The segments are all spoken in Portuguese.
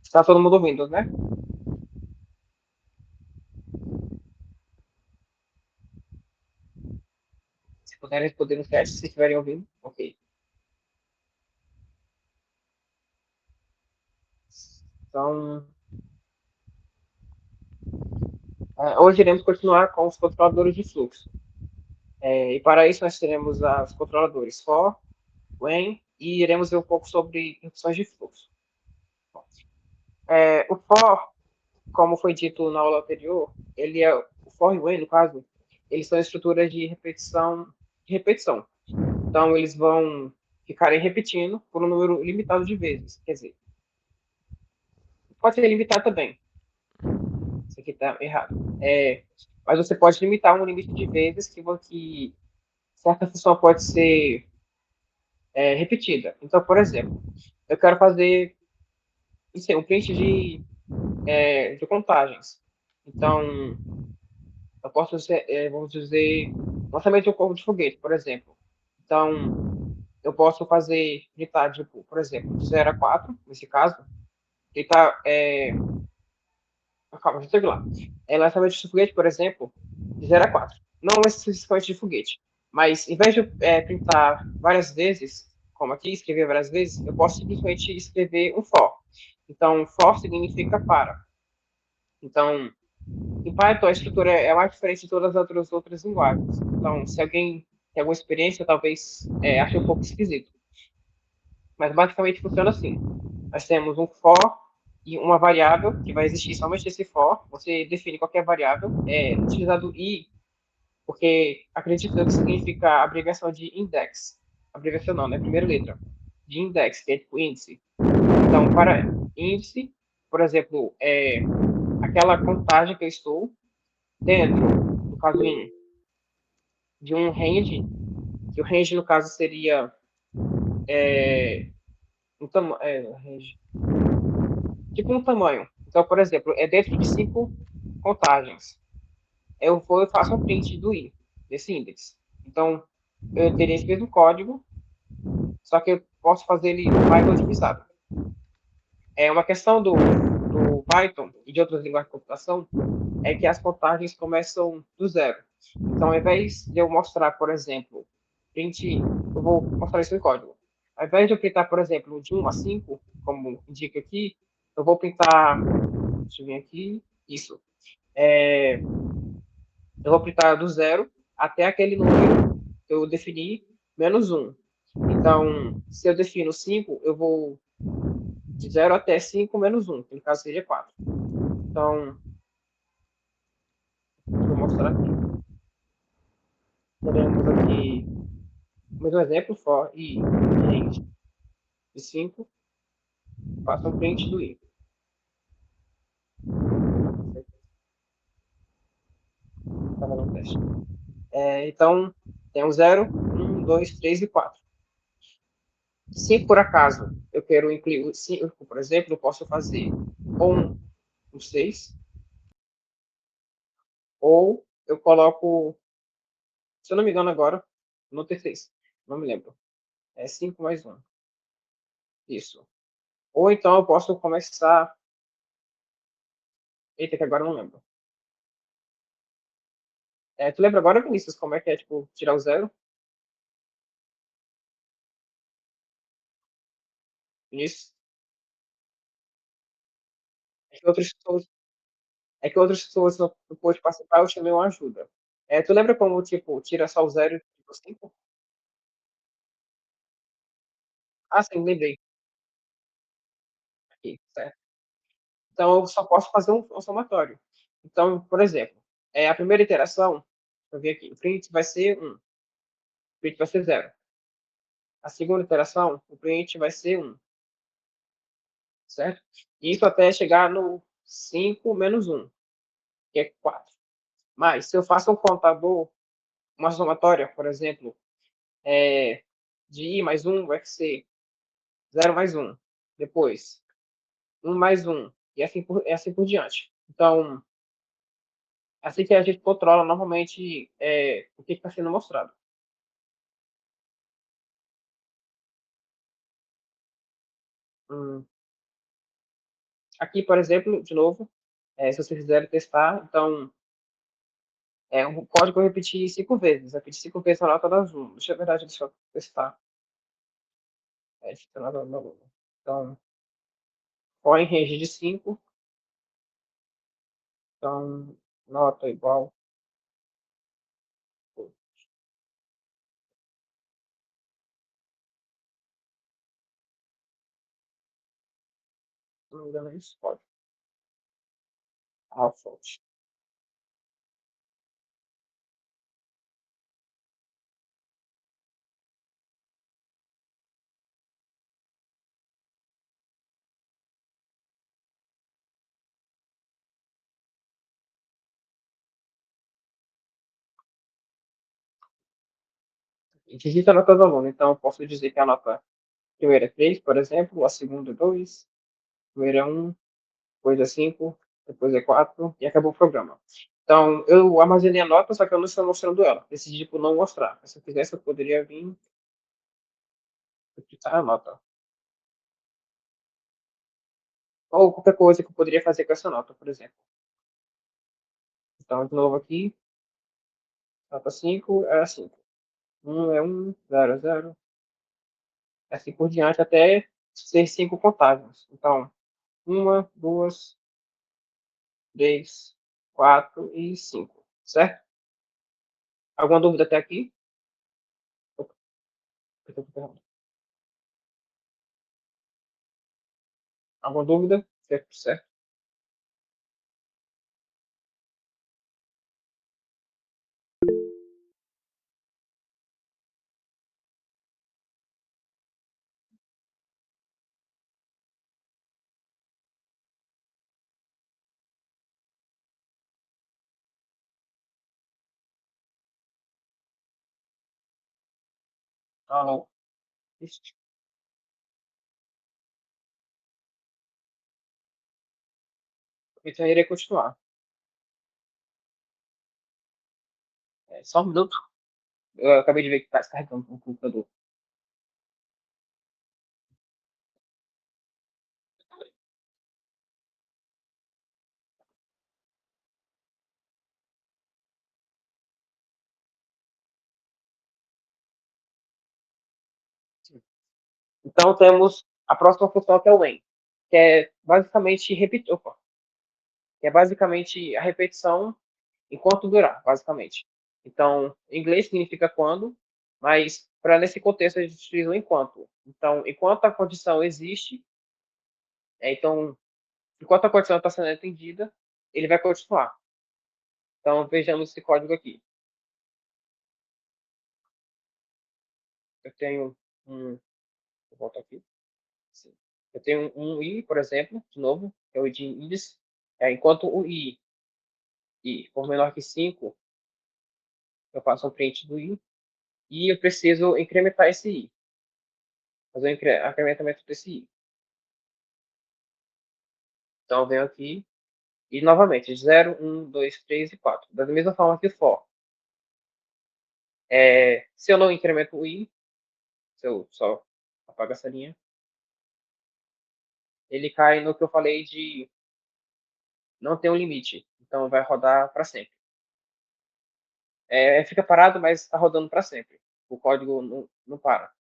Está todo mundo ouvindo, né? Se puderem responder no chat, se estiverem ouvindo, ok. Então, hoje iremos continuar com os controladores de fluxo. E para isso nós teremos os controladores for, when e iremos ver um pouco sobre funções de fluxo. O for, como foi dito na aula anterior, o for e o when, no caso, eles são estruturas de repetição. Então, eles vão ficarem repetindo por um número limitado de vezes. Quer dizer, pode ser limitado também. Isso aqui está errado. Mas você pode limitar um limite de vezes que certa função pode ser repetida. Então, por exemplo, eu quero fazer um print de contagens. Então, eu posso dizer, vamos dizer, lançamento de um corpo de foguete, por exemplo. Então, eu posso fazer printar, tipo, por exemplo, de 0 a 4, nesse caso, que está. Calma, deixa eu lá. Lançamento de foguete, por exemplo, de 0 a 4. Não especificamente de foguete. Mas, em vez de printar várias vezes, como aqui, escrever várias vezes, eu posso simplesmente escrever um for. Então, for significa para. Então, em Python, a estrutura é mais diferente de todas as outras linguagens. Então, se alguém tem alguma experiência, talvez ache um pouco esquisito. Mas, basicamente, funciona assim. Nós temos um for e uma variável que vai existir somente esse for. Você define qualquer variável. Utilizado i, porque acredito que significa a abreviação de index. Abreviação não, né? Primeira letra. De index, que é tipo índice. Então, para índice, por exemplo, aquela contagem que eu estou dentro, no caso, de um range, que o range, no caso, seria range, tipo um tamanho. Então, por exemplo, é dentro de 5 contagens. Eu vou e faço um print do i, desse índice. Então, eu teria esse mesmo código, só que eu posso fazer ele mais otimizado. Uma questão do Python e de outras linguagens de computação é que as contagens começam do zero. Então, ao invés de eu mostrar, por exemplo, eu vou mostrar isso em código. Ao invés de eu printar, por exemplo, de 1 a 5, como indica aqui, eu vou printar, deixa eu ver aqui, isso. Eu vou printar do zero até aquele número que eu defini, menos 1. Então, se eu defino 5, eu vou de 0 até 5 menos 1, que no caso seria 4. Então, vou mostrar aqui. Teremos aqui o mesmo exemplo, for e range de 5, faça um print do i. Estava no teste. Então, temos 0, 1, 2, 3 e 4. Se por acaso eu quero incluir o 5, por exemplo, eu posso fazer ou um 6, ou eu coloco, se eu não me engano agora, no T6, não me lembro. É 5 mais 1. Isso. Ou então eu posso começar. Eita, que agora eu não lembro. Tu lembra agora, Vinícius, como é que é, tipo, tirar o zero? Vinícius? É que outras pessoas, não pôde participar, eu chamei uma ajuda. Tu lembra como, tipo, tira só o zero e tipo 5? Ah, sim, lembrei. Aqui, certo. Então eu só posso fazer um somatório. Então, por exemplo, a primeira iteração, eu vi aqui, o print vai ser 1, o print vai ser 0. A segunda iteração, o print vai ser 1, certo? Isso até chegar no 5 menos 1, que é 4. Mas, se eu faço um contador, uma somatória, por exemplo, de i mais 1 vai ser 0 mais 1. Depois, 1 mais 1. E assim por diante. Então, assim que a gente controla normalmente o que está sendo mostrado. Hum, Aqui, por exemplo, de novo, se vocês quiserem testar, então, o código eu repeti 5 vezes. Repeti 5 vezes a nota da Zoom. Deixa eu testar. Deixa eu testar na Zoom. Então, for em range de 5. Então, nota igual. Se não me engano, é isso pode. Fonte. E digita a nota do aluno. Então, eu posso dizer que a nota primeira é 3, por exemplo, a segunda é 2, a primeira é 1, depois é 5, depois é 4 e acabou o programa. Então, eu armazenei a nota, só que eu não estou mostrando ela. Decidi por não mostrar. Se eu quisesse, eu poderia vir e clicar a nota. Ou qualquer coisa que eu poderia fazer com essa nota, por exemplo. Então, de novo aqui, nota 5 é 5. 1 é 1, 0 é 0, assim por diante, até ser 5 contáveis. Então, 1, 2, 3, 4 e 5, certo? Alguma dúvida até aqui? Alguma dúvida? Certo, certo. Alô? Ixi, então, eu irei continuar. Só um minuto. Eu acabei de ver que está descarregando o computador. Então, temos a próxima função que é o when, que é basicamente repetir, que é basicamente a repetição enquanto durar, basicamente. Então, em inglês significa quando, mas para nesse contexto a gente utiliza o enquanto. Então, enquanto a condição existe, então, enquanto a condição está sendo atendida, ele vai continuar. Então, vejamos esse código aqui. Eu tenho um, eu volto aqui. Sim. Eu tenho um i, por exemplo, de novo, que é o i de índice. Enquanto o i for menor que 5, eu faço um print do i e eu preciso incrementar esse i. Fazer o incrementamento desse i. Então, eu venho aqui e, novamente, 0, 1, 2, 3 e 4. Da mesma forma que o for. Se eu não incremento o i, se eu só apago essa linha, ele cai no que eu falei de não ter um limite. Então, vai rodar para sempre. Fica parado, mas está rodando para sempre. O código não para.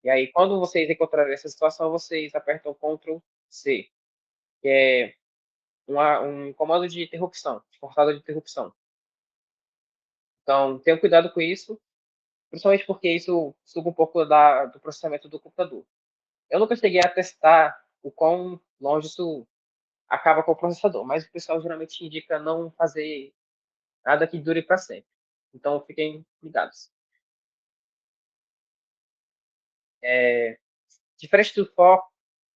E aí, quando vocês encontrarem essa situação, vocês apertam Ctrl C, que é um comando de interrupção, forçada de interrupção. Então, tenham cuidado com isso, principalmente porque isso suga um pouco do processamento do computador. Eu nunca cheguei a testar o quão longe isso acaba com o processador, mas o pessoal geralmente indica não fazer nada que dure para sempre. Então, fiquem ligados. Diferente do for,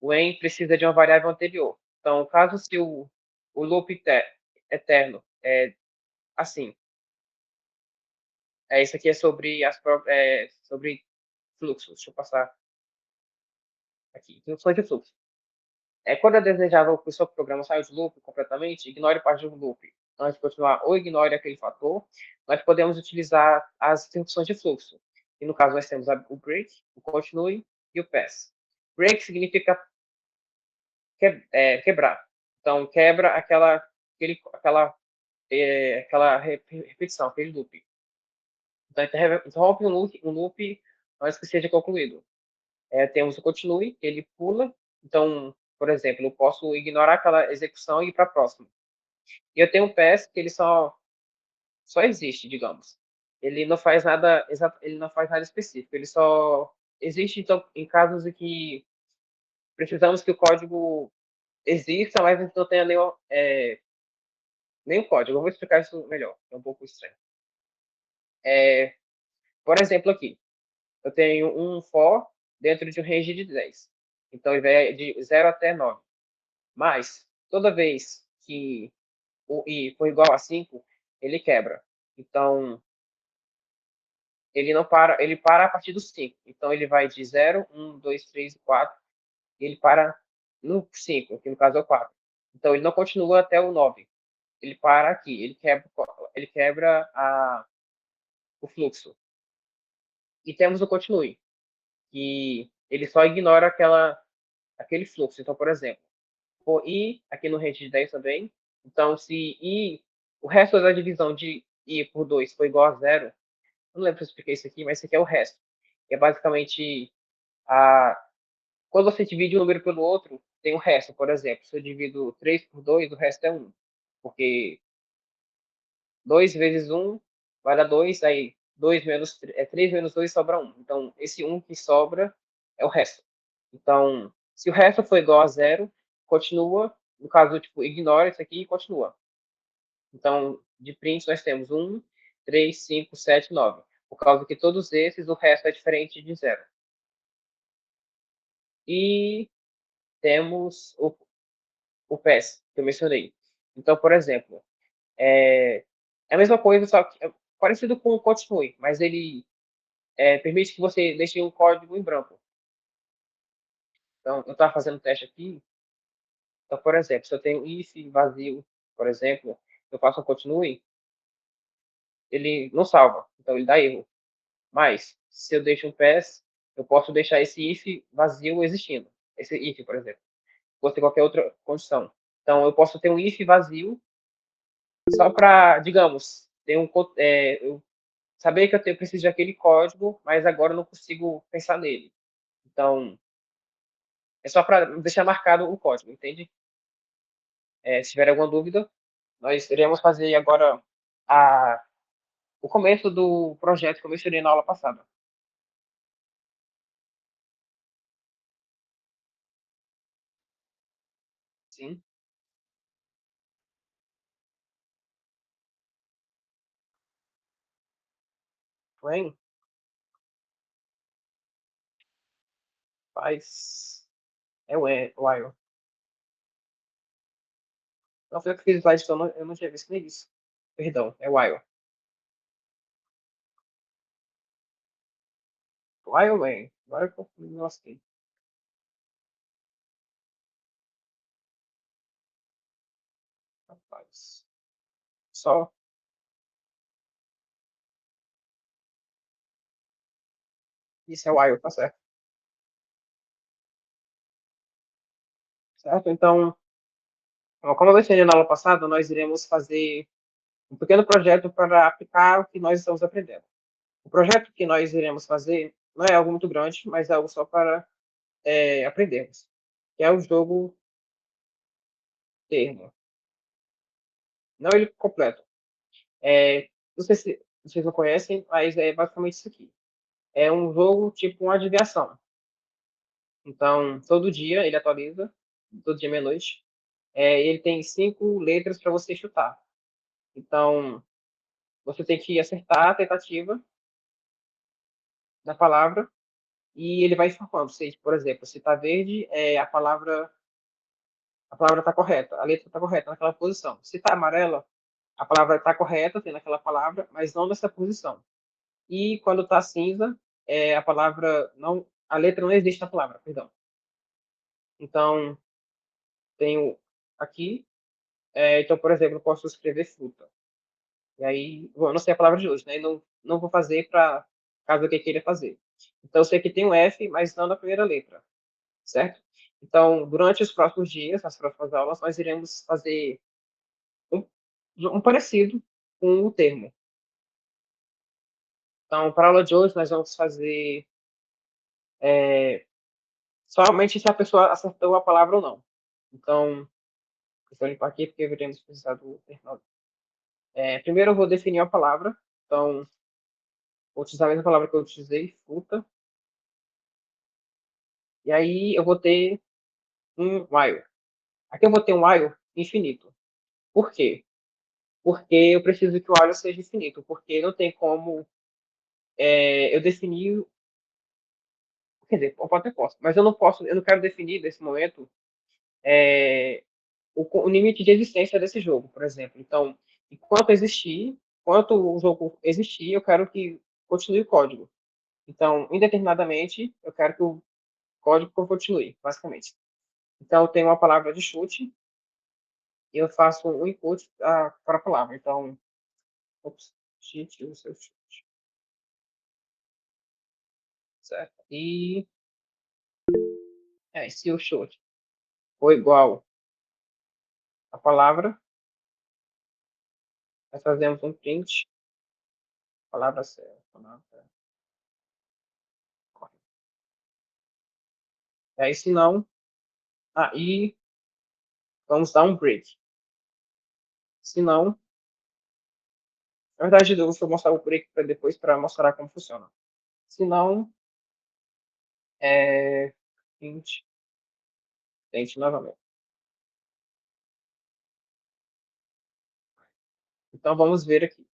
o when precisa de uma variável anterior. Então, caso se o loop eterno é assim, isso aqui é sobre sobre fluxos. Deixa eu passar aqui. Funções de fluxo. Quando é desejável que o seu programa saia do loop completamente, ignore parte do loop. Antes de continuar, ou ignore aquele fator, nós podemos utilizar as interrupções de fluxo. E no caso, nós temos o break, o continue e o pass. Break significa quebrar. Então, quebra aquela repetição, aquele loop. Então, interrompe um loop antes que seja concluído. Temos o continue, ele pula. Então, por exemplo, eu posso ignorar aquela execução e ir para a próxima. E eu tenho um pass que ele só existe, digamos. Ele não faz nada, ele não faz nada específico. Ele só existe então, em casos em que precisamos que o código exista, mas não tenha nenhum código. Eu vou explicar isso melhor. É um pouco estranho. Por exemplo, aqui, eu tenho um for dentro de um range de 10. Então, ele vai de 0 até 9. Mas, toda vez que o i for igual a 5, ele quebra. Então, ele não para, ele para a partir do 5. Então, ele vai de 0, 1, 2, 3, 4, e ele para no 5, que no caso é o 4. Então, ele não continua até o 9. Ele para aqui, ele quebra o fluxo. E temos o continue, que ele só ignora aquele fluxo. Então, por exemplo, for i, aqui no range de 10 também, então se i, o resto da divisão de i por 2 for igual a 0, não lembro se eu expliquei isso aqui, mas isso aqui é o resto. Que é basicamente, a, quando você divide um número pelo outro, tem o resto. Por exemplo, se eu divido 3 por 2, o resto é 1. Porque 2 vezes 1 vai dar 2, aí 3 menos 2 sobra 1. Então, esse 1 que sobra é o resto. Então, se o resto for igual a 0, continua. No caso, tipo, ignora isso aqui e continua. Então, de print nós temos 1, 3, 5, 7, 9. Por causa que todos esses, o resto é diferente de 0. E temos o PES, que eu mencionei. Então, por exemplo, é a mesma coisa, só que é parecido com o continue, mas ele permite que você deixe um código em branco. Então, eu estava fazendo um teste aqui. Então, por exemplo, se eu tenho if vazio, por exemplo, eu faço um continue, ele não salva, então ele dá erro. Mas, se eu deixo um pass, eu posso deixar esse if vazio existindo. Esse if, por exemplo. Fosse qualquer outra condição. Então, eu posso ter um if vazio só para, digamos, eu saber que eu preciso daquele código, mas agora eu não consigo pensar nele. Então, é só para deixar marcado o código, entende? Se tiver alguma dúvida, nós iremos fazer agora a, o começo do projeto que eu mencionei na aula passada. Sim, bem, faz. É o while. Não foi eu que fiz o slide, então eu não tinha visto nem isso. Perdão, é while. While, man. Agora que eu me lasquei. Rapaz. Só. Isso é while, tá certo. Certo? Então, como eu mencionei na aula passada, nós iremos fazer um pequeno projeto para aplicar o que nós estamos aprendendo. O projeto que nós iremos fazer não é algo muito grande, mas é algo só para aprendermos. Que é o jogo termo. Não ele completo. Não sei se vocês não conhecem, mas é basicamente isso aqui. É um jogo tipo uma adivinhação. Então, todo dia ele atualiza, todo dia meia-noite. Ele tem 5 letras para você chutar. Então, você tem que acertar a tentativa da palavra e ele vai informando. Se, por exemplo, se está verde, a palavra está correta, a letra está correta naquela posição. Se está amarela, a palavra está correta, tem naquela palavra, mas não nessa posição. E quando está cinza, a palavra não, a letra não existe na palavra, perdão. Então, tenho aqui, então, por exemplo, eu posso escrever fruta. E aí, bom, eu não sei a palavra de hoje, né? Não vou fazer para caso eu queira fazer. Então, eu sei que tem um F, mas não na primeira letra, certo? Então, durante os próximos dias, nas próximas aulas, nós iremos fazer um parecido com o termo. Então, para a aula de hoje, nós vamos fazer somente se a pessoa acertou a palavra ou não. Então, eu vou limpar aqui porque iremos precisar do termo. Primeiro, eu vou definir a palavra. Então, vou utilizar a mesma palavra que eu utilizei, fruta. E aí, eu vou ter um while. Aqui eu vou ter um while infinito. Por quê? Porque eu preciso que o while seja infinito. Porque não tem como eu definir. Quer dizer, eu até posso, mas eu não quero definir nesse momento o limite de existência desse jogo, por exemplo. Então, enquanto o jogo existir, eu quero que continue o código. Então, indeterminadamente, eu quero que o código continue, basicamente. Então, eu tenho uma palavra de chute e eu faço um input para a palavra. Então, chute, o seu chute. Certo? E se o chute for igual à palavra, nós fazemos um print, palavra certa, palavra correta. Aí, se não, aí vamos dar um break. Se não, na verdade, eu vou mostrar o break para depois para mostrar como funciona. Se não, é 20, tente novamente. Então, vamos ver aqui.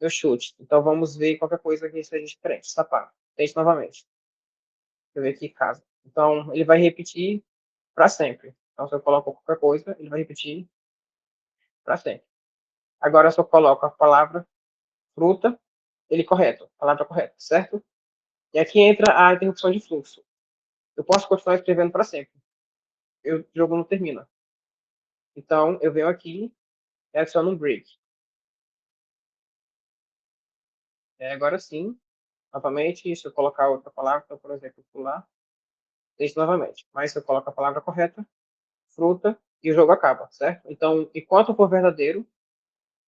Meu chute. Então, vamos ver qualquer coisa que seja diferente. Sapato. Tente novamente. Deixa eu ver aqui casa. Então, ele vai repetir para sempre. Então, se eu coloco qualquer coisa, ele vai repetir para sempre. Agora, se eu coloco a palavra fruta, ele correto. Palavra correta, certo? E aqui entra a interrupção de fluxo. Eu posso continuar escrevendo para sempre. O jogo não termina. Então, eu venho aqui e adiciono um break. Agora sim, novamente, se eu colocar outra palavra, então, por exemplo, pular, isso novamente. Mas se eu coloco a palavra correta, fruta, e o jogo acaba, certo? Então, enquanto for verdadeiro,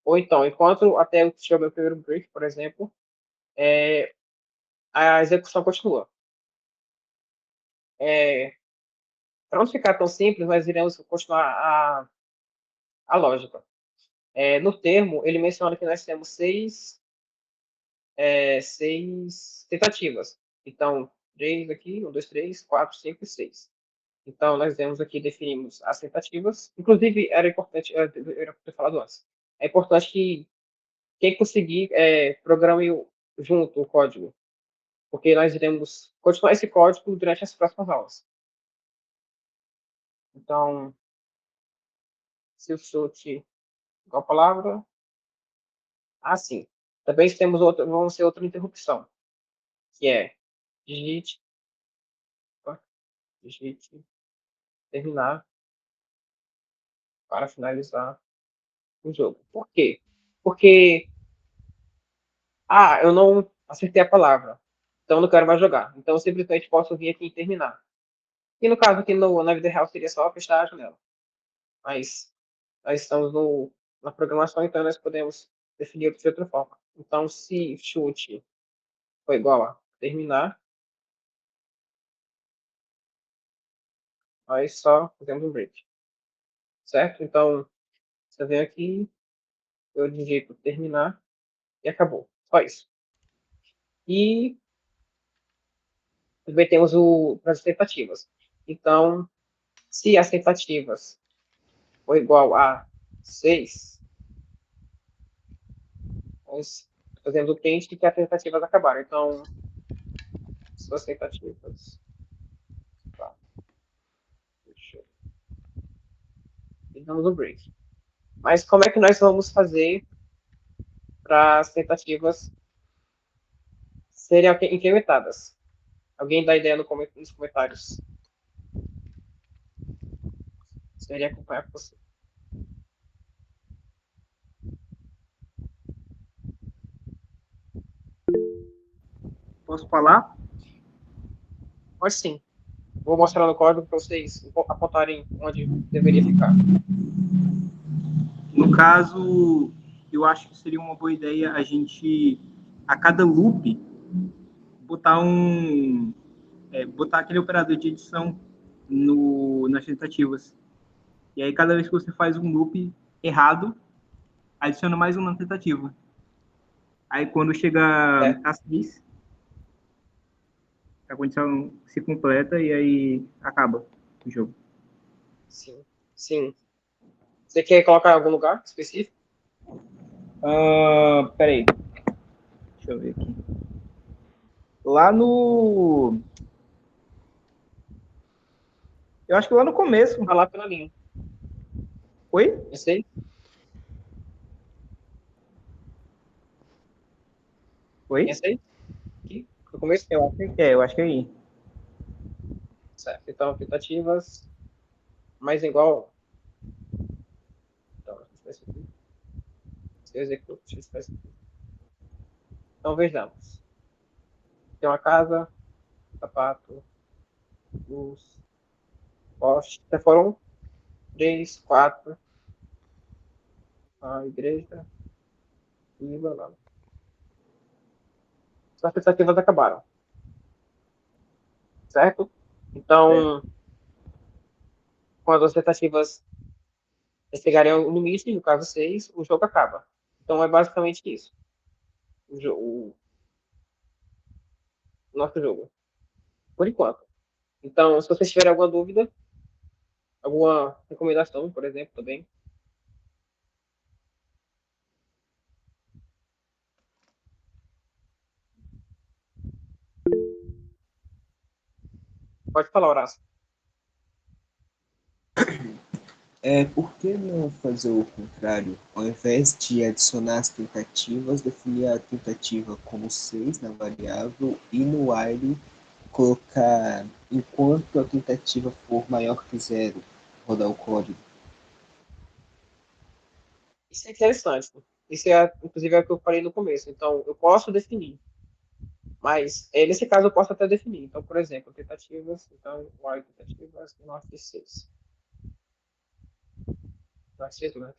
ou então, enquanto até eu tiver meu primeiro break, por exemplo, a execução continua. Para não ficar tão simples, nós iremos continuar a lógica. No termo, ele menciona que nós temos seis tentativas. Então, 3 aqui, 1, 2, 3, 4, 5 e 6. Então, nós vemos aqui, definimos as tentativas. Inclusive, era importante, eu era ter falado antes, é importante que quem conseguir programe junto o código, porque nós iremos continuar esse código durante as próximas aulas. Então, se o chute igual a palavra, assim. Também temos vamos ter outra interrupção, que é digite, digite, terminar para finalizar o jogo. Por quê? Porque, eu não acertei a palavra, então não quero mais jogar. Então, eu simplesmente posso vir aqui e terminar. E no caso aqui na vida real seria só fechar a janela. Mas nós estamos na programação, então nós podemos definir de outra forma. Então, se chute for igual a terminar, nós só fazemos um break. Certo? Então, você vem aqui, eu digito terminar e acabou. Só isso. E também temos as tentativas. Então, se as tentativas for igual a 6, nós fazemos o print que as tentativas acabaram. Então, suas tentativas. Tá. E damos um break. Mas como é que nós vamos fazer para as tentativas serem incrementadas? Alguém dá ideia nos comentários? Seria acompanhar com você. Posso falar? Pode sim. Vou mostrar no código para vocês apontarem onde deveria ficar. No caso, eu acho que seria uma boa ideia a gente, a cada loop, botar botar aquele operador de edição nas tentativas. E aí, cada vez que você faz um loop errado, adiciona mais uma tentativa. Aí, quando chega É, a 6, a condição se completa e aí acaba o jogo. sim, sim. Você quer colocar em algum lugar específico? Peraí, deixa eu ver aqui. Lá no. Eu acho que lá no começo. Ah, lá pela linha. Oi? Esse aí? Oi? Esse aí? Aqui? No começo? Eu acho que é aí. Certo. Então, tentativas, mais igual. Então, deixa eu ver aqui. Se eu executo, deixa eu ver aqui. Então, vejamos. Tem uma casa, sapato, luz, poste. Até foram 3, 4. A igreja e blá, blá. As tentativas acabaram, certo? Então, quando as tentativas chegarem ao limite, no caso 6, o jogo acaba. Então, é basicamente isso. O nosso jogo. Por enquanto. Então, se vocês tiverem alguma dúvida, alguma recomendação, por exemplo, também, pode falar, Horácio. Por que não fazer o contrário? Ao invés de adicionar as tentativas, definir a tentativa como 6 na variável e no while colocar enquanto a tentativa for maior que zero, rodar o código. Isso é interessante. Isso é, inclusive, é o que eu falei no começo. Então, eu posso definir. Mas, nesse caso, eu posso até definir. Então, por exemplo, tentativas. Então, while tentativas, norte 6. Norte 6, né?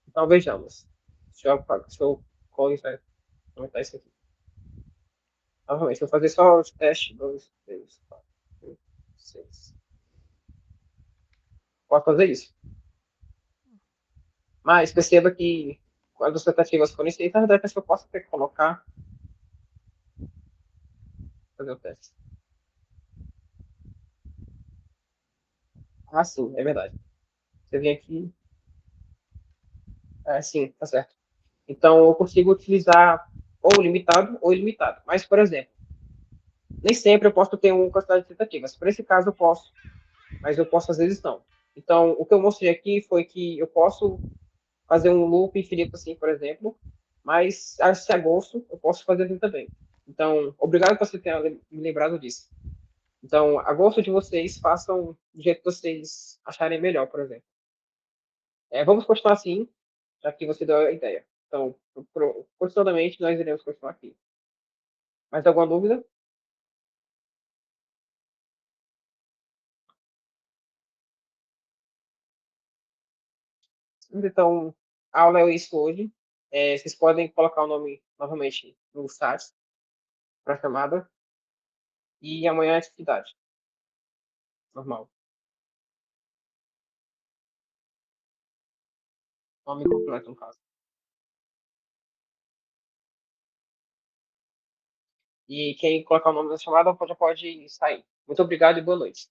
Então, vejamos. Deixa eu comentar isso aqui. Novamente, vou fazer só os testes. 2, 3, 4, 5, 6. Posso fazer isso. Mas perceba que quando as tentativas forem feitas, na verdade, eu posso até colocar, fazer o teste. Ah, sim, é verdade. Você vem aqui. Sim, tá certo. Então, eu consigo utilizar ou limitado ou ilimitado. Mas, por exemplo, nem sempre eu posso ter uma quantidade de tentativas. Por esse caso, eu posso, mas eu posso às vezes não. Então, o que eu mostrei aqui foi que eu posso fazer um loop infinito assim, por exemplo, mas se é gosto, eu posso fazer assim também. Então, obrigado por você ter me lembrado disso. Então, a gosto de vocês, façam do jeito que vocês acharem melhor, por exemplo. Vamos continuar assim, já que você deu a ideia. Então, continuamente, nós iremos continuar aqui. Mais alguma dúvida? Então, a aula é isso hoje. Vocês podem colocar o nome novamente no chat para a chamada. E amanhã é atividade. Normal. Nome completo, no caso. E quem colocar o nome na chamada já pode sair. Muito obrigado e boa noite.